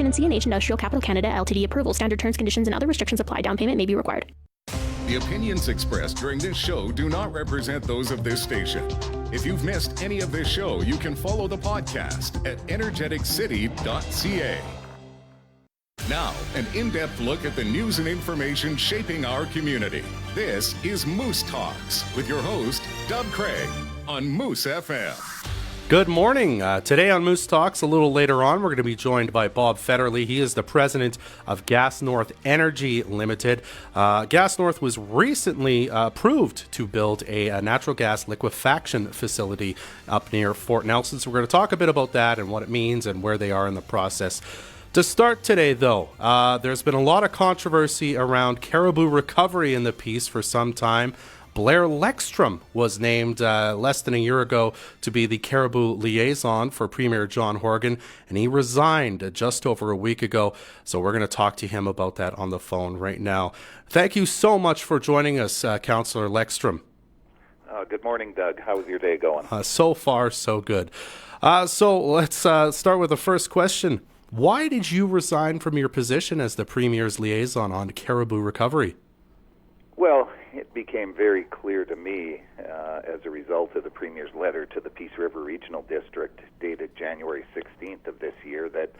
and CNH Industrial Capital Canada Ltd approval. Standard terms, conditions, and other restrictions apply. Down payment may be required. The opinions expressed during this show do not represent those of this station. If you've missed any of this show, you can follow the podcast at Energeticcity.ca. Now, an in-depth look at the news and information shaping our community. This is Moose Talks with your host, Doug Craig, on Moose FM. Good morning. Today on Moose Talks, a little later on, we're going to be joined by Bob Fedderly. He is the president of GasNorth Energy Ltd. GasNorth was recently approved to build a natural gas liquefaction facility up near Fort Nelson. So we're going to talk a bit about that and what it means and where they are in the process. To start today, though, there's been a lot of controversy around Caribou recovery in the piece for some time. Blair Lekstrom was named less than a year ago to be the Caribou Liaison for Premier John Horgan, and he resigned just over a week ago. So we're going to talk to him about that on the phone right now. Thank you so much for joining us, Councillor Lekstrom. Good morning, Doug. How's your day going? So far, so good. So let's start with the first question. Why did you resign from your position as the Premier's liaison on Caribou recovery? Well, it became very clear to me as a result of the Premier's letter to the Peace River Regional District dated January 16th of this year that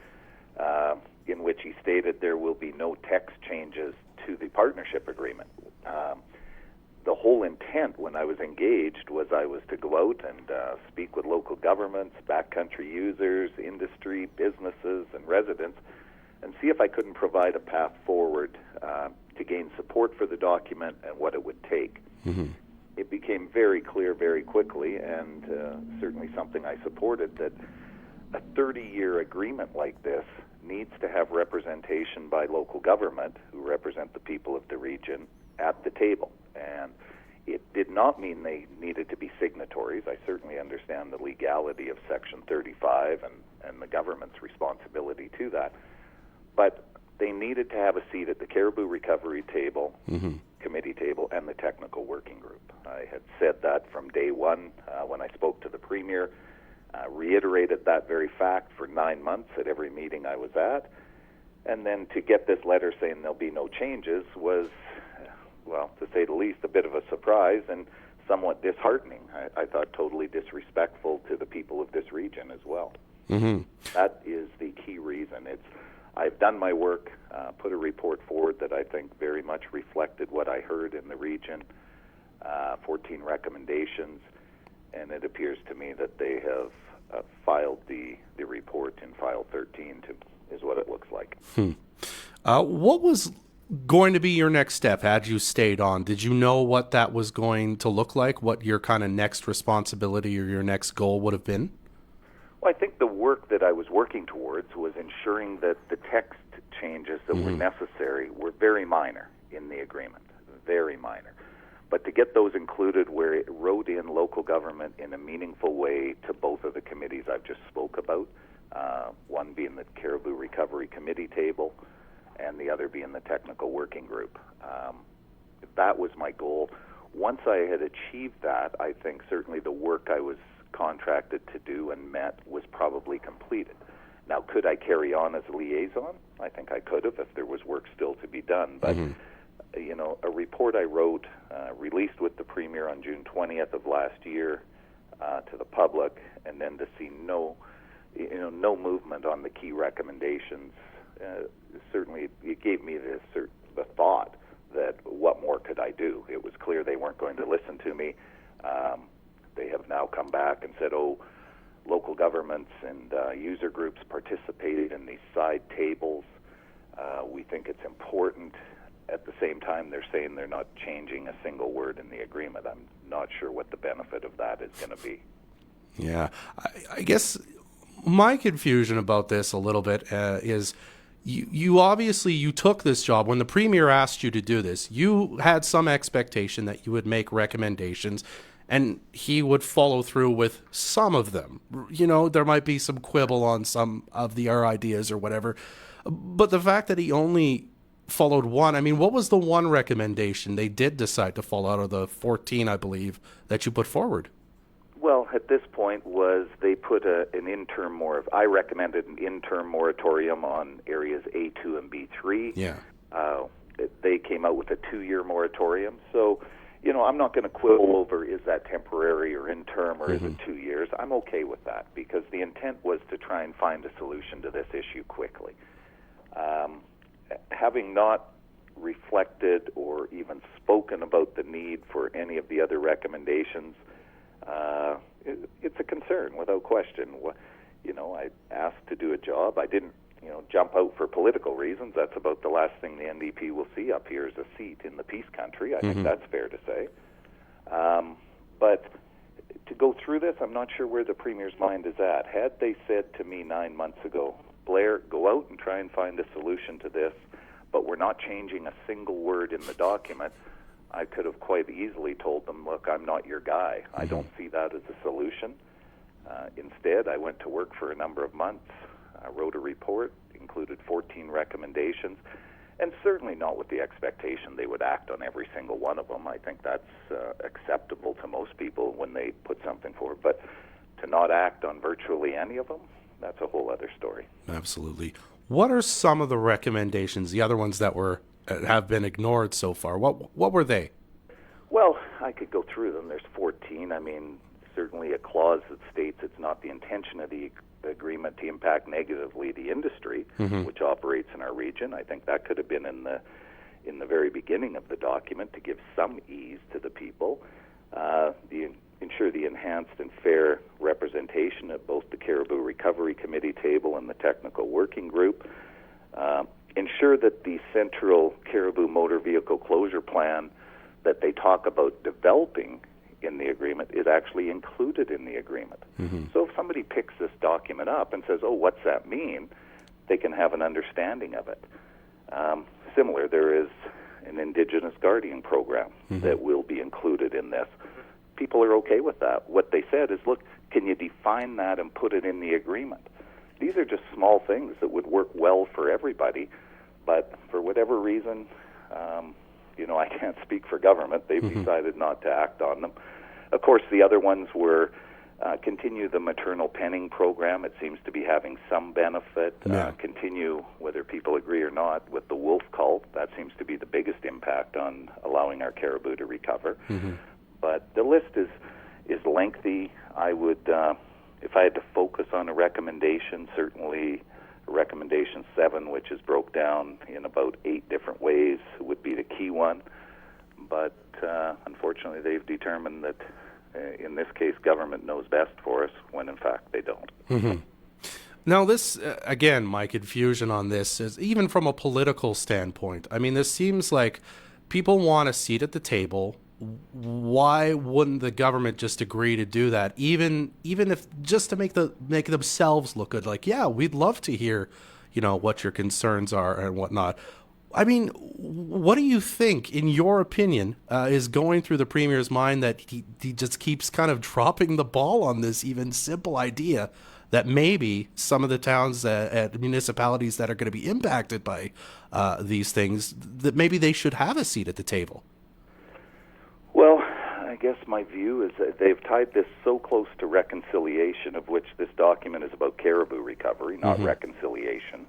in which he stated there will be no text changes to the partnership agreement. The whole intent when I was engaged was I was to go out and speak with local governments, backcountry users, industry, businesses, and residents and see if I couldn't provide a path forward to gain support for the document and what it would take. Mm-hmm. It became very clear very quickly, and certainly something I supported, that a 30-year agreement like this needs to have representation by local government who represent the people of the region at the table. And it did not mean they needed to be signatories. I certainly understand the legality of Section 35 and the government's responsibility to that. But they needed to have a seat at the Caribou Recovery Table, mm-hmm. Committee table, and the Technical Working Group. I had said that from day one when I spoke to the Premier, reiterated that very fact for 9 months at every meeting I was at, and then to get this letter saying there'll be no changes was, well, to say the least, a bit of a surprise and somewhat disheartening. I thought totally disrespectful to the people of this region as well. Mm-hmm. That is the key reason. I've done my work, put a report forward that I think very much reflected what I heard in the region, 14 recommendations, and it appears to me that they have filed the report in File 13, is what it looks like. What was going to be your next step had you stayed on? Did you know what that was going to look like, what your kind of next responsibility or your next goal would have been? Well, I think the work that I was working towards was ensuring that the text changes that mm-hmm. were necessary were very minor in the agreement, very minor. But to get those included where it wrote in local government in a meaningful way to both of the committees I've just spoke about, one being the Caribou Recovery Committee table and the other being the Technical Working Group. That was my goal. Once I had achieved that, I think certainly the work I was contracted to do and met was probably completed. Now, could I carry on as a liaison? I think I could have if there was work still to be done. But, mm-hmm. A report I wrote, released with the Premier on June 20th of last year to the public, and then to see no movement on the key recommendations, certainly it gave me the thought that what more could I do? It was clear they weren't going to listen to me. They have now come back and said, local governments and user groups participated in these side tables. We think it's important. At the same time, they're saying they're not changing a single word in the agreement. I'm not sure what the benefit of that is going to be. Yeah, I guess my confusion about this a little bit is you obviously took this job. When the Premier asked you to do this, you had some expectation that you would make recommendations and he would follow through with some of them. There might be some quibble on some of our ideas or whatever. But the fact that he only followed one, what was the one recommendation they did decide to follow out of the 14, I believe, that you put forward? Well, at this point was they put I recommended an interim moratorium on areas A2 and B3. Yeah. They came out with a 2-year moratorium. So, I'm not going to quibble over is that temporary or interim or is it 2 years. I'm okay with that because the intent was to try and find a solution to this issue quickly. Having not reflected or even spoken about the need for any of the other recommendations, it's a concern without question. I asked to do a job. I didn't, jump out for political reasons. That's about the last thing the NDP will see up here is a seat in the peace country. I think that's fair to say. But to go through this, I'm not sure where the Premier's mind is at. Had they said to me 9 months ago, Blair, go out and try and find a solution to this, but we're not changing a single word in the document, I could have quite easily told them, look, I'm not your guy. I don't see that as a solution. Instead, I went to work for a number of months, wrote a report, included 14 recommendations, and certainly not with the expectation they would act on every single one of them. I think that's acceptable to most people when they put something forward. But to not act on virtually any of them, that's a whole other story. Absolutely. What are some of the recommendations, the other ones that have been ignored so far? What were they? Well, I could go through them. There's 14. I mean, certainly a clause that states it's not the intention of the agreement to impact negatively the industry, which operates in our region. I think that could have been in the very beginning of the document to give some ease to the people. Ensure the enhanced and fair representation at both the Caribou Recovery Committee table and the Technical Working Group. Ensure that the central Caribou motor vehicle closure plan that they talk about developing in the agreement is actually included in the agreement. So if somebody picks this document up and says, oh, what's that mean? They can have an understanding of it. Similar, there is an Indigenous Guardian program that will be included in this. People are okay with that. What they said is, look, can you define that and put it in the agreement? These are just small things that would work well for everybody, but for whatever reason, I can't speak for government. They've decided not to act on them. Of course, the other ones were continue the maternal penning program. It seems to be having some benefit. Continue, whether people agree or not, with the wolf cult. That seems to be the biggest impact on allowing our caribou to recover. But the list is lengthy. I would, if I had to focus on a recommendation, certainly recommendation 7, which is broke down in about 8 different ways, would be the key one. But unfortunately, they've determined that in this case, government knows best for us, when in fact they don't. Now, this, again, my confusion on this is even from a political standpoint. I mean, this seems like people want a seat at the table. Why wouldn't the government just agree to do that, even if just to make themselves look good? Like, yeah, we'd love to hear, what your concerns are and whatnot. I mean, what do you think, in your opinion, is going through the Premier's mind that he just keeps kind of dropping the ball on this even simple idea that maybe some of the towns and municipalities that are going to be impacted by these things, that maybe they should have a seat at the table? Well, I guess my view is that they've tied this so close to reconciliation, of which this document is about caribou recovery, not reconciliation.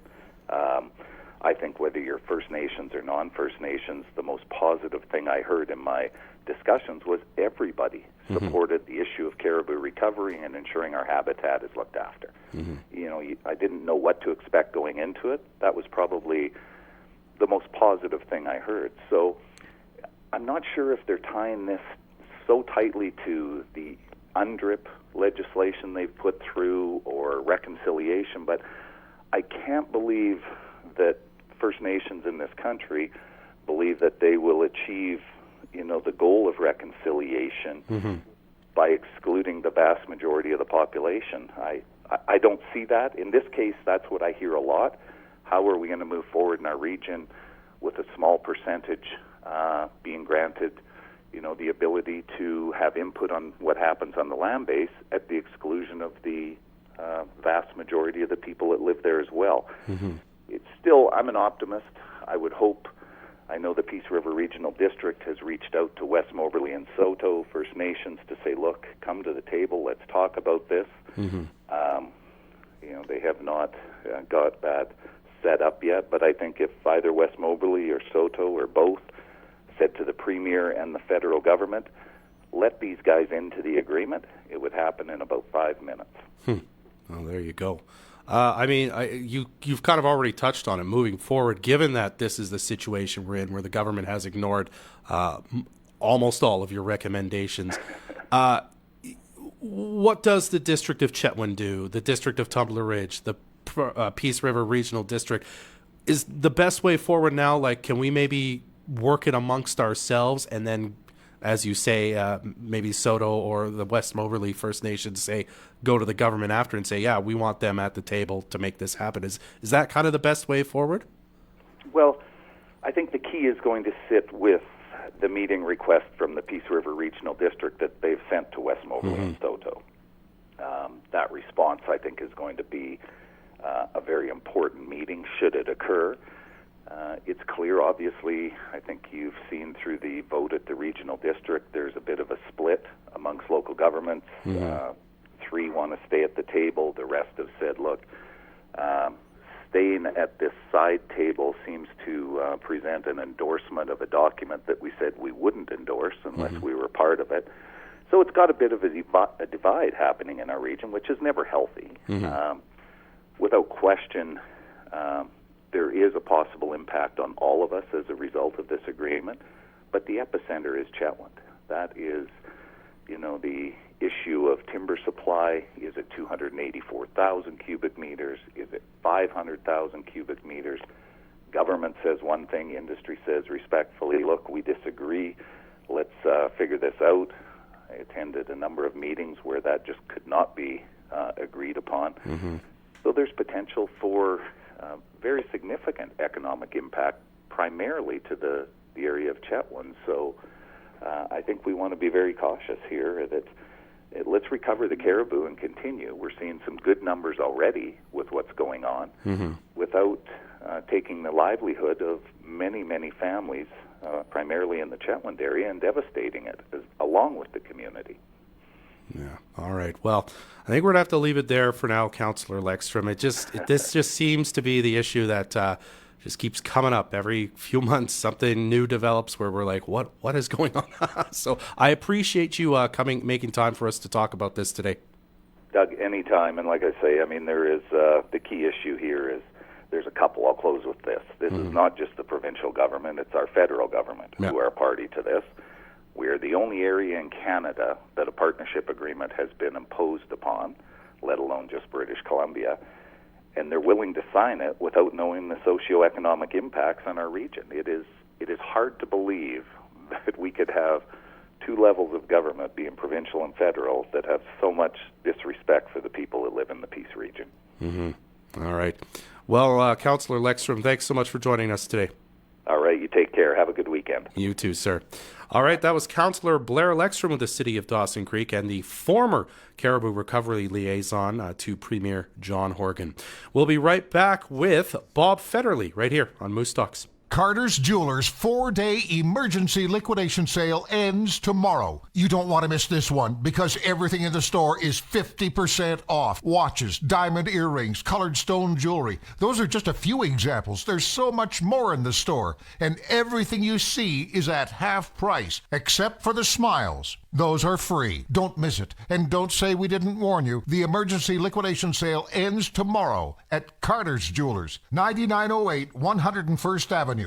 I think whether you're First Nations or non-First Nations, the most positive thing I heard in my discussions was everybody supported the issue of caribou recovery and ensuring our habitat is looked after. I didn't know what to expect going into it. That was probably the most positive thing I heard. So I'm not sure if they're tying this so tightly to the UNDRIP legislation they've put through or reconciliation, but I can't believe that First Nations in this country believe that they will achieve, the goal of reconciliation by excluding the vast majority of the population. I don't see that. In this case, that's what I hear a lot. How are we going to move forward in our region with a small percentage being granted, the ability to have input on what happens on the land base at the exclusion of the vast majority of the people that live there as well? It's still, I'm an optimist. I would hope I know the Peace River Regional District has reached out to West Moberly and Soto First Nations to say, look, come to the table, let's talk about this. They have not got that set up yet, but I think if either West Moberly or Soto or both said to the Premier and the federal government, let these guys into the agreement, it would happen in about 5 minutes. Well, there you go. You've kind of already touched on it. Moving forward, given that this is the situation we're in, where the government has ignored almost all of your recommendations, what does the District of Chetwynd do? The District of Tumbler Ridge, the Peace River Regional District, is the best way forward now? Like, can we maybe work it amongst ourselves, and then, as you say, maybe Soto or the West Moberly First Nations say, go to the government after and say, yeah, we want them at the table to make this happen. Is that kind of the best way forward? Well, I think the key is going to sit with the meeting request from the Peace River Regional District that they've sent to West Moberly and Soto. That response, I think, is going to be a very important meeting should it occur. It's clear, obviously, I think you've seen through the vote at the regional district, there's a bit of a split amongst local governments. 3 want to stay at the table. The rest have said, look, staying at this side table seems to present an endorsement of a document that we said we wouldn't endorse unless we were part of it. So it's got a bit of a divide happening in our region, which is never healthy. Without question, there is a possible impact on all of us as a result of this agreement, but the epicenter is Chetwynd. That is, the issue of timber supply. Is it 284,000 cubic meters? Is it 500,000 cubic meters? Government says one thing, industry says respectfully, look, we disagree. Let's figure this out. I attended a number of meetings where that just could not be agreed upon. So there's potential for very significant economic impact, primarily to the area of Chetwynd. So I think we want to be very cautious here that let's recover the Caribou and continue. We're seeing some good numbers already with what's going on without taking the livelihood of many, many families, primarily in the Chetwynd area, and devastating it along with the community. Yeah. All right. Well, I think we're gonna have to leave it there for now, Councillor Lekstrom. This just seems to be the issue that just keeps coming up every few months. Something new develops where we're like, what is going on? So I appreciate you making time for us to talk about this today. Doug, anytime. And like I say, there is the key issue here is there's a couple. I'll close with this. This is not just the provincial government; it's our federal government who are a party to this. We're the only area in Canada that a partnership agreement has been imposed upon, let alone just British Columbia, and they're willing to sign it without knowing the socioeconomic impacts on our region. It is hard to believe that we could have 2 levels of government, being provincial and federal, that have so much disrespect for the people that live in the Peace region. All right. Well, Councillor Lekstrom, thanks so much for joining us today. All right, you take care. Have a good weekend. You too, sir. All right, that was Councillor Blair Lekstrom with the City of Dawson Creek and the former Caribou Recovery Liaison to Premier John Horgan. We'll be right back with Bob Fedderly right here on Moose Talks. Carter's Jewelers 4-day emergency liquidation sale ends tomorrow. You don't want to miss this one because everything in the store is 50% off. Watches, diamond earrings, colored stone jewelry. Those are just a few examples. There's so much more in the store, and everything you see is at half price, except for the smiles. Those are free. Don't miss it. And don't say we didn't warn you. The emergency liquidation sale ends tomorrow at Carter's Jewelers, 9908 101st Avenue.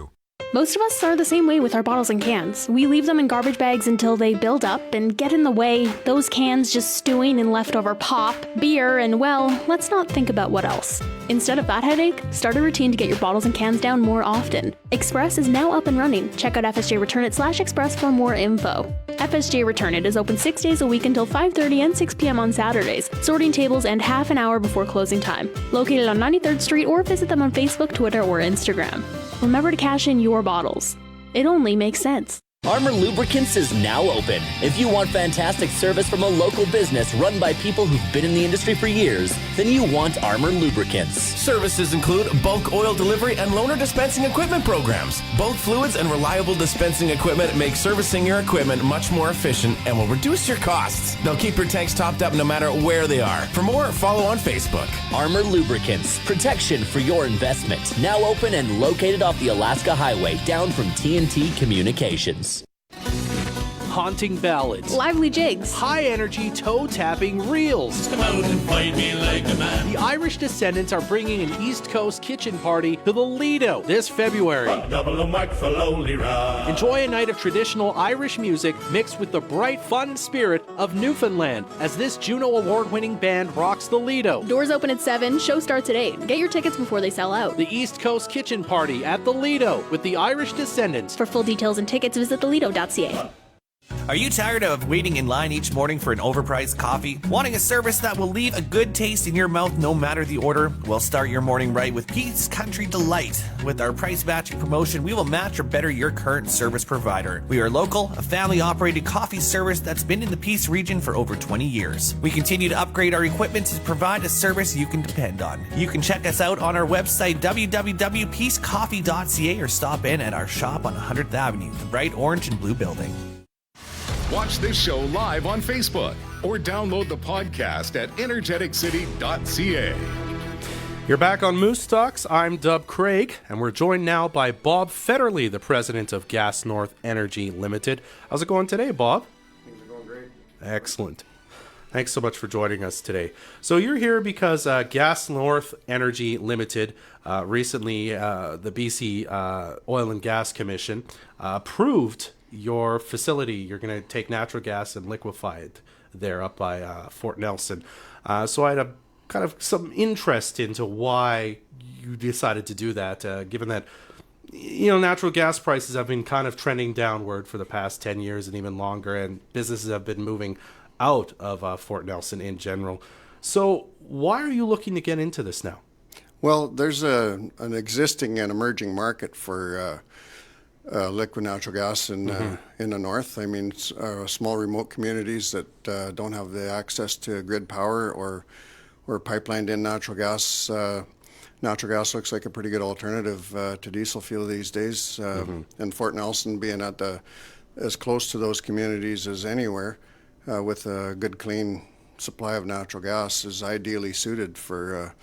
Most of us are the same way with our bottles and cans. We leave them in garbage bags until they build up and get in the way, those cans just stewing in leftover pop, beer, and well, let's not think about what else. Instead of that headache, start a routine to get your bottles and cans down more often. Express is now up and running. Check out FSJReturnit/Express for more info. FSJ Return It is open 6 days a week until 5:30 and 6 p.m. on Saturdays, sorting tables and half an hour before closing time. Located on 93rd Street, or visit them on Facebook, Twitter, or Instagram. Remember to cash in your bottles. It only makes sense. Armor Lubricants is now open. If you want fantastic service from a local business run by people who've been in the industry for years, then you want Armor Lubricants. Services include bulk oil delivery and loaner dispensing equipment programs. Bulk fluids and reliable dispensing equipment make servicing your equipment much more efficient and will reduce your costs. They'll keep your tanks topped up no matter where they are. For more, follow on Facebook. Armor Lubricants. Protection for your investment. Now open and located off the Alaska Highway down from TNT Communications. Haunting ballads, Lively jigs, high-energy toe-tapping reels. Come out and fight me like a man. The Irish Descendants are bringing an East Coast kitchen party to the Lido this February. Double a mic for lonely ride. Enjoy a night of traditional Irish music mixed with the bright, fun spirit of Newfoundland as this Juno Award-winning band rocks the Lido. Doors open at 7, show starts at 8. Get your tickets before they sell out. The East Coast Kitchen Party at the Lido with the Irish Descendants. For full details and tickets, visit thelido.ca. Are you tired of waiting in line each morning for an overpriced coffee? Wanting a service that will leave a good taste in your mouth no matter the order? Well, start your morning right with Pete's Country Delight. With our price matching promotion, we will match or better your current service provider. We are local, a family-operated coffee service that's been in the Peace region for over 20 years. We continue to upgrade our equipment to provide a service you can depend on. You can check us out on our website, www.peacecoffee.ca, or stop in at our shop on 100th Avenue, the bright orange and blue building. Watch this show live on Facebook or download the podcast at Energeticcity.ca. You're back on Moose Talks. I'm Dub Craig, and we're joined now by Bob Fedderly, the president of GasNorth Energy Ltd. How's it going today, Bob? Things are going great. Excellent. Thanks so much for joining us today. So you're here because GasNorth Energy Ltd. Recently, the BC Oil and Gas Commission approved your facility. You're going to take natural gas and liquefy it there up by Fort Nelson. So I had a kind of some interest into why you decided to do that, given that natural gas prices have been kind of trending downward for the past 10 years and even longer, and businesses have been moving out of Fort Nelson in general. So why are you looking to get into this now? Well, there's an existing and emerging market for liquid natural gas in the north. I mean, small remote communities that don't have the access to grid power or pipelined in natural gas. Natural gas looks like a pretty good alternative to diesel fuel these days. And Fort Nelson being at as close to those communities as anywhere with a good clean supply of natural gas is ideally suited for a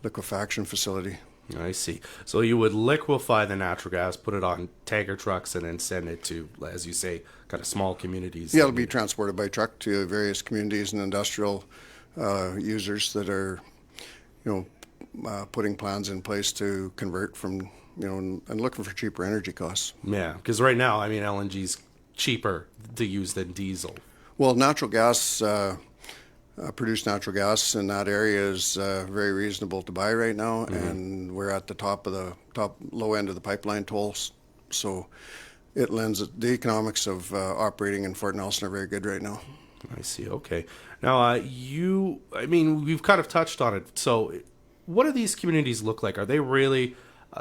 liquefaction facility. I see. So you would liquefy the natural gas, put it on tanker trucks, and then send it to, as you say, kind of small communities. Yeah, it'll be transported by truck to various communities and industrial users that are, putting plans in place to convert from, and looking for cheaper energy costs. Yeah, because right now, I mean, LNG's cheaper to use than diesel. Well, natural gas. Produced natural gas in that area is very reasonable to buy right now, and we're at the low end of the pipeline tolls, so it lends the economics of operating in Fort Nelson are very good right now. I see. Okay. Now, we've kind of touched on it. So, what do these communities look like? Are they really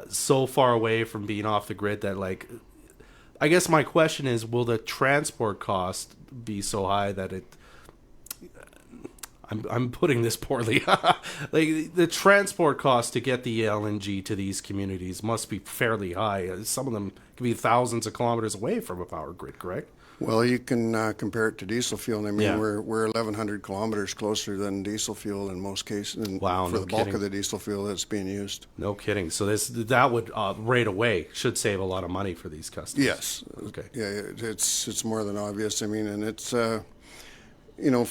so far away from being off the grid that, I guess my question is, will the transport cost be so high that it? I'm putting this poorly. The transport cost to get the LNG to these communities must be fairly high. Some of them can be thousands of kilometers away from a power grid, correct? Well, you can compare it to diesel fuel. I mean, we're 1,100 kilometers closer than diesel fuel in most cases. Wow, for the bulk of the diesel fuel that's being used. No kidding. So that would right away should save a lot of money for these customers. Yes. Okay. Yeah, it's more than obvious. I mean, and it's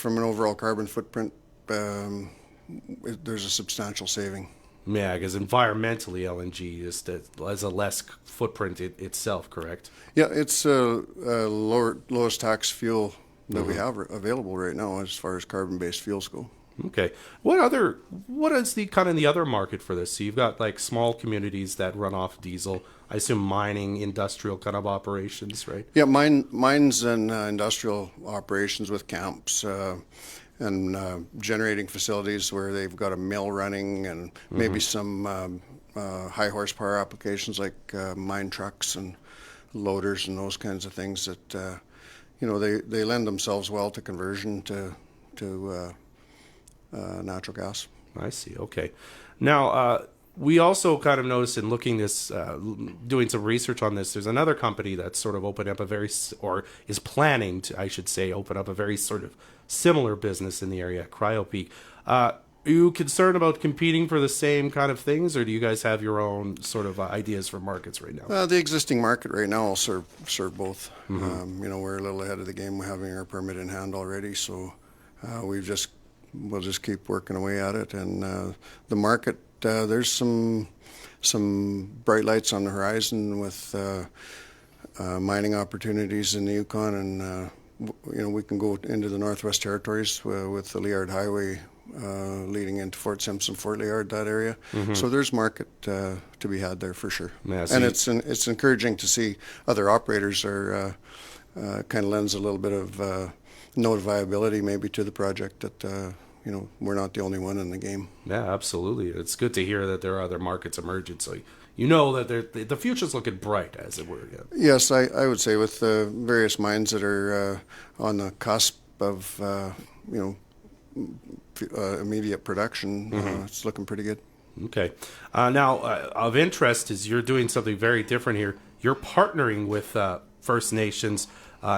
from an overall carbon footprint, there's a substantial saving. Yeah, because environmentally, LNG has a less footprint itself, correct? Yeah, it's lowest tax fuel that we have available right now as far as carbon-based fuels go. Okay. What is the kind of the other market for this? So you've got small communities that run off diesel. I assume mining, industrial kind of operations, right? Yeah, mines and industrial operations with camps and generating facilities where they've got a mill running and maybe some high horsepower applications like mine trucks and loaders and those kinds of things that they lend themselves well to conversion to natural gas. I see. Okay. Now, we also kind of noticed in looking doing some research on this, there's another company that's sort of opened up or is planning to, I should say, open up a very sort of similar business in the area, CryoPeak. Are you concerned about competing for the same kind of things, or do you guys have your own sort of ideas for markets right now? The existing market right now will serve both. We're a little ahead of the game having our permit in hand already, so we'll just keep working away at it. And the market, there's some bright lights on the horizon with mining opportunities in the Yukon, and we can go into the Northwest Territories with the Liard Highway leading into Fort Simpson, Fort Liard, that area. So there's market to be had there for sure. Yeah, and it's encouraging to see other operators are kind of lends a little bit of note viability maybe to the project that we're not the only one in the game. Yeah, absolutely. It's good to hear that there are other markets emerging. So that the future's looking bright, as it were. Yeah. Yes, I would say with the various mines that are on the cusp of immediate production, it's looking pretty good. Okay. Now, of interest is you're doing something very different here. You're partnering with First Nations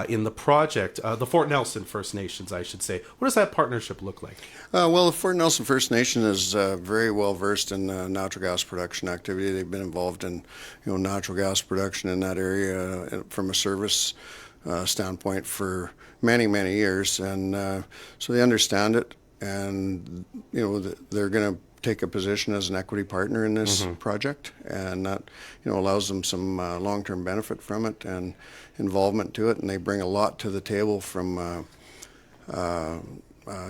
in the project, the Fort Nelson First Nations, I should say. What does that partnership look like? Well, the Fort Nelson First Nation is very well versed in natural gas production activity. They've been involved in natural gas production in that area from a service standpoint for many, many years, and so they understand it, and they're going to take a position as an equity partner in this project, and that allows them some long-term benefit from it and involvement to it, and they bring a lot to the table from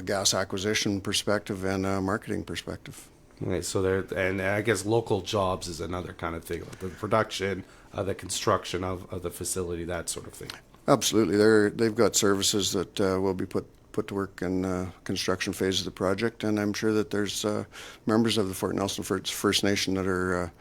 gas acquisition perspective and marketing perspective. Okay, so and I guess local jobs is another kind of thing, the production, the construction of the facility, that sort of thing. Absolutely, they've got services that will be put to work in construction phase of the project, and I'm sure that there's members of the Fort Nelson First Nation that are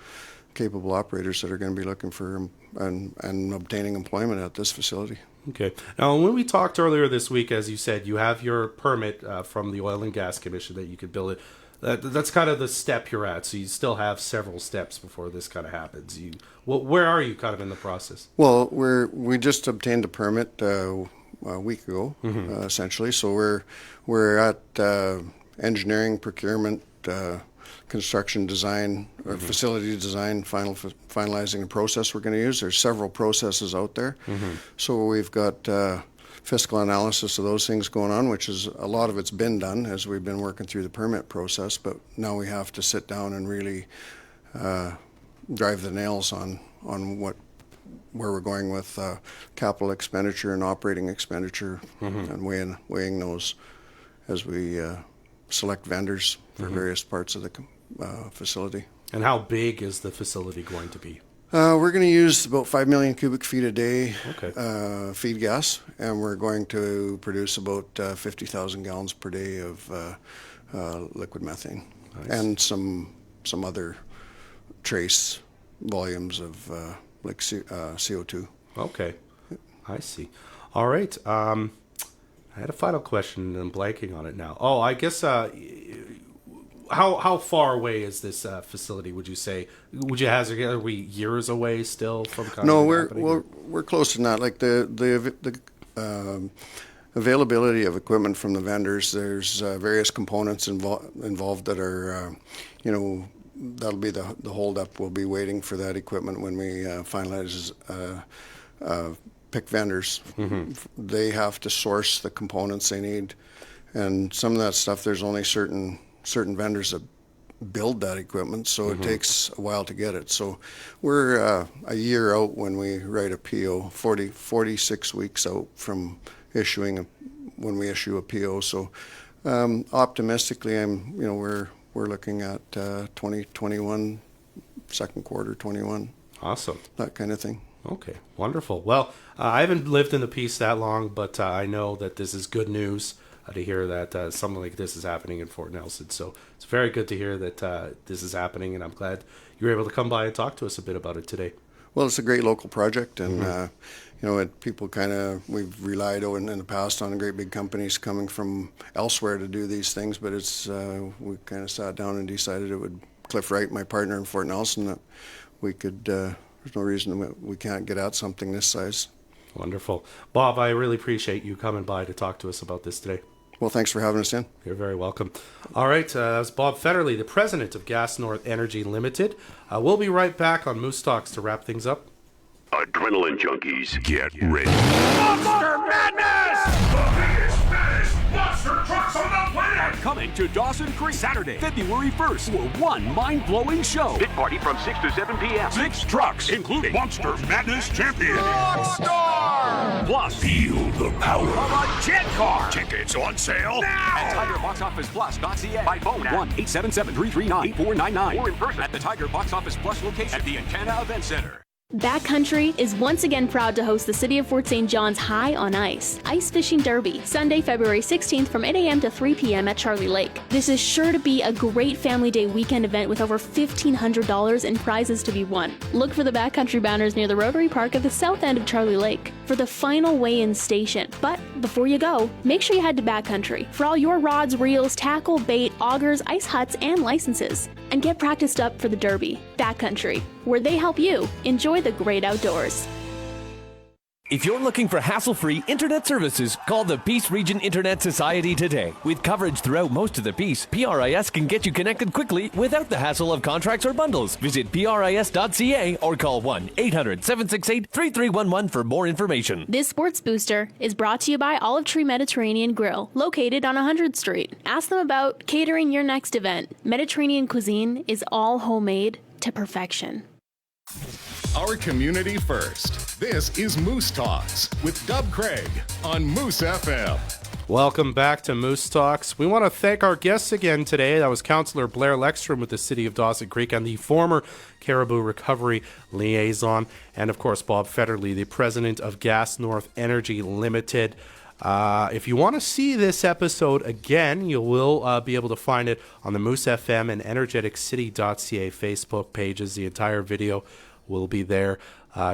capable operators that are going to be looking for and obtaining employment at this facility. Okay. Now, when we talked earlier this week, as you said, you have your permit from the Oil and Gas Commission that you could build it. That's kind of the step you're at, so you still have several steps before this kind of happens. Where are you kind of in the process? Well, we just obtained a permit a week ago, essentially. So we're at engineering, procurement, construction design, or facility design, finalizing the process we're going to use. There's several processes out there. So we've got fiscal analysis of those things going on, which is a lot of it's been done as we've been working through the permit process, but now we have to sit down and really drive the nails on where we're going with capital expenditure and operating expenditure, and weighing those as we select vendors for various parts of the facility. And how big is the facility going to be? We're going to use about 5 million cubic feet a day feed gas, and we're going to produce about 50,000 gallons per day of liquid methane. Nice. And some other trace volumes of like CO2. Okay, I see. All right. I had a final question, and I'm blanking on it now. Oh, I guess how far away is this facility? Would you say? Would you hazard? Are we years away still from? No, we're close to that. Like the availability of equipment from the vendors. There's various components involved that are that'll be the holdup. We'll be waiting for that equipment when we finalize pick vendors. They have to source the components they need, and some of that stuff, there's only certain vendors that build that equipment, so it takes a while to get it. So we're a year out when we write a PO, 46 weeks out from when we issue a PO. So optimistically, we're looking at 2021, second quarter 21. Awesome. That kind of thing. Okay, wonderful. Well, I haven't lived in the Peace that long, but I know that this is good news to hear that something like this is happening in Fort Nelson. So it's very good to hear that this is happening, and I'm glad you were able to come by and talk to us a bit about it today. Well, it's a great local project, and people we've relied on in the past on great big companies coming from elsewhere to do these things, but we kind of sat down and decided it would, Cliff Wright, my partner in Fort Nelson, that we could, there's no reason that we can't get at something this size. Wonderful. Bob, I really appreciate you coming by to talk to us about this today. Well, thanks for having us in. You're very welcome. All right, that was Bob Fedderly, the president of GasNorth Energy Ltd. We'll be right back on Moose Talks to wrap things up. Adrenaline junkies, get ready. Monster Madness! The biggest, baddest monster trucks on the planet Are coming to Dawson Creek Saturday, February 1st for one mind-blowing show. Big party from 6 to 7 p.m. 6 trucks, including Monster Madness Champion. Rockstar! Plus, feel the power of a jet car. Tickets on sale now at TigerBoxOfficePlus.ca. By phone at 1-877-339-8499 or in person at the Tiger Box Office Plus location at the Encana Event Center. Backcountry is once again proud to host the City of Fort St. John's High on Ice Ice Fishing Derby, Sunday, February 16th from 8 a.m. to 3 p.m. at Charlie Lake. This is sure to be a great family day weekend event with over $1,500 in prizes to be won. Look for the Backcountry banners near the Rotary Park at the south end of Charlie Lake for the final weigh-in station. But before you go, make sure you head to Backcountry for all your rods, reels, tackle, bait, augers, ice huts, and licenses. And get practiced up for the Derby. Backcountry, where they help you enjoy the great outdoors. If you're looking for hassle-free internet services, call the Peace Region Internet Society today. With coverage throughout most of the Peace, PRIS can get you connected quickly without the hassle of contracts or bundles. Visit PRIS.ca or call 1-800-768-3311 for more information. This Sports Booster is brought to you by Olive Tree Mediterranean Grill, located on 100th Street. Ask them about catering your next event. Mediterranean cuisine is all homemade to perfection. Our community first. This is Moose Talks with Dub Craig on Moose FM. Welcome back to Moose Talks. We want to thank our guests again today. That was Councillor Blair Lekstrom with the City of Dawson Creek and the former Caribou Recovery Liaison, and of course Bob Fedderly, the president of GasNorth Energy Ltd. If you want to see this episode again, you will be able to find it on the Moose FM and Energeticcity.ca Facebook pages. The entire video will be there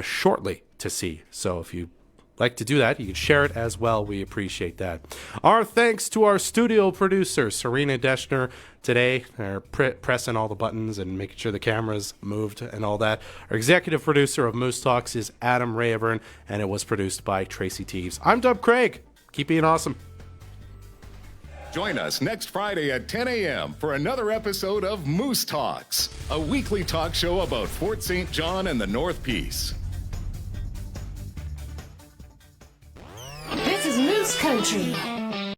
shortly to see. So if you like to do that, you can share it as well. We appreciate that. Our thanks to our studio producer, Serena Deschner, today. They're pressing all the buttons and making sure the cameras moved and all that. Our executive producer of Moose Talks is Adam Rayburn, and it was produced by Tracy Teves. I'm Dub Craig. Keep being awesome. Join us next Friday at 10 a.m. for another episode of Moose Talks, a weekly talk show about Fort St. John and the North Peace. This is Moose Country.